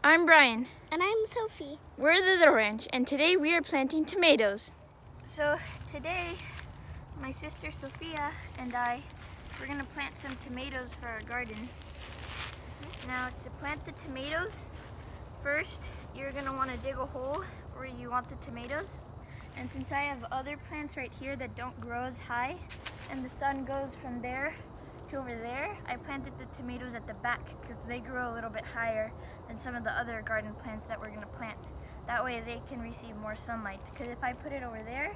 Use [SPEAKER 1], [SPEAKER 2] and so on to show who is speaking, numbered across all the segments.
[SPEAKER 1] I'm Brian.
[SPEAKER 2] And I'm Sophie.
[SPEAKER 1] We're the Little Ranch, and today we are planting tomatoes. So today, my sister Sophia and we're gonna plant some tomatoes for our garden. Now, to plant the tomatoes, first you're gonna want to dig a hole where you want the tomatoes. And since I have other plants right here that don't grow as high, and the sun goes from there to over there, I planted the tomatoes at the back because they grow a little bit higher than some of the other garden plants that we're going to plant. That way they can receive more sunlight, because if I put it over there,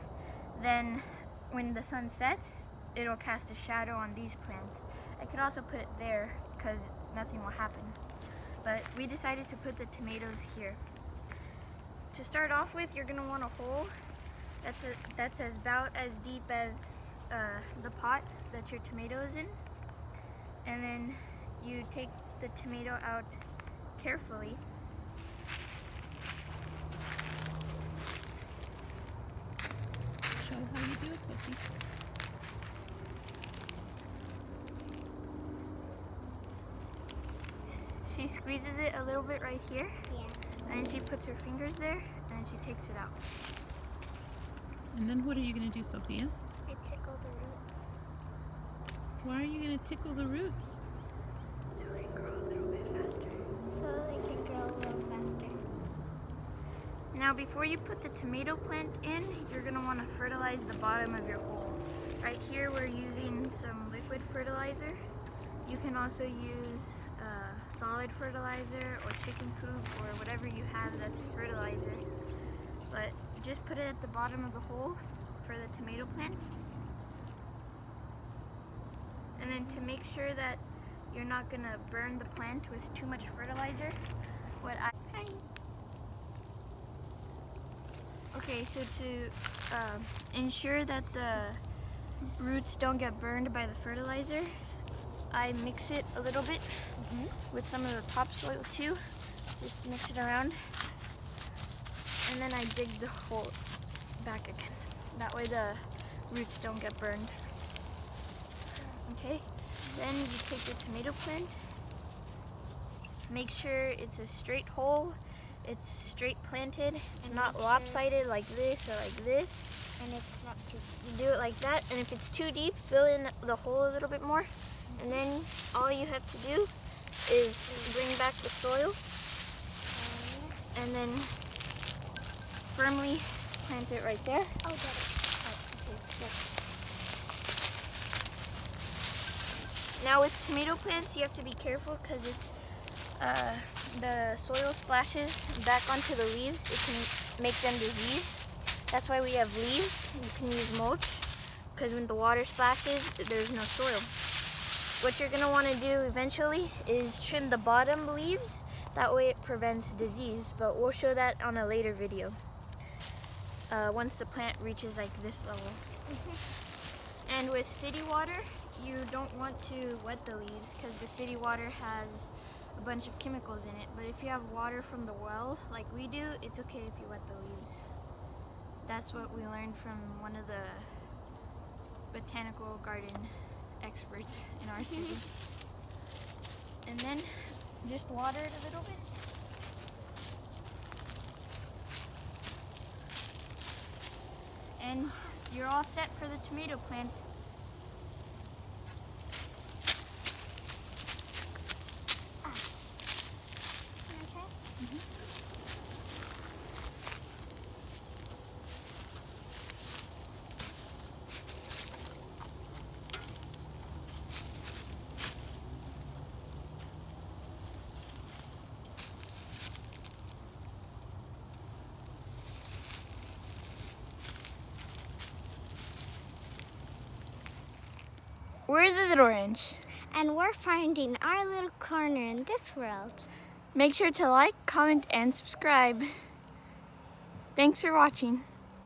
[SPEAKER 1] then when the sun sets, it'll cast a shadow on these plants. I could also put it there because nothing will happen. But we decided to put the tomatoes here. To start off with, you're going to want a hole that's about as deep as the pot that your tomato is in. And then you take the tomato out carefully.
[SPEAKER 3] Show how you do it, Sophie.
[SPEAKER 1] She squeezes it a little bit right here.
[SPEAKER 2] Yeah.
[SPEAKER 1] And then she puts her fingers there, and then she takes it out.
[SPEAKER 3] And then what are you going to do, Sophia?
[SPEAKER 2] I tickle the roots.
[SPEAKER 3] Why are you going to tickle the roots?
[SPEAKER 1] So they grow a little bit faster.
[SPEAKER 2] So they can grow a little faster.
[SPEAKER 1] Now, before you put the tomato plant in, you're going to want to fertilize the bottom of your hole. Right here we're using some liquid fertilizer. You can also use solid fertilizer or chicken poop or whatever you have that's fertilizer. But just put it at the bottom of the hole for the tomato plant. And then to make sure that you're not going to burn the plant with too much fertilizer, Okay, so to ensure that the roots don't get burned by the fertilizer, I mix it a little bit with some of the topsoil too. Just mix it around. And then I dig the hole back again. That way the roots don't get burned. Okay, then you take the tomato plant. Make sure it's a straight hole. It's straight planted. It's not lopsided like this or like this.
[SPEAKER 2] And it's not too
[SPEAKER 1] You do it like that, and if it's too deep, fill in the hole a little bit more. And then all you have to do is bring back the soil and then firmly plant it right there.
[SPEAKER 2] Oh, got it. Oh, okay.
[SPEAKER 1] Now with tomato plants, you have to be careful because if the soil splashes back onto the leaves, it can make them diseased. That's why we have leaves. You can use mulch, because when the water splashes, there's no soil. What you're going to want to do eventually is trim the bottom leaves. That way it prevents disease, but we'll show that on a later video. Once the plant reaches like this level. And with city water, you don't want to wet the leaves because the city water has a bunch of chemicals in it. But if you have water from the well, like we do, it's okay if you wet the leaves. That's what we learned from one of the botanical garden experts in our city. And then just water it a little bit. And you're all set for the tomato plant. We're the Little Ranch.
[SPEAKER 2] And we're finding our little corner in this world.
[SPEAKER 1] Make sure to like, comment, and subscribe. Thanks for watching.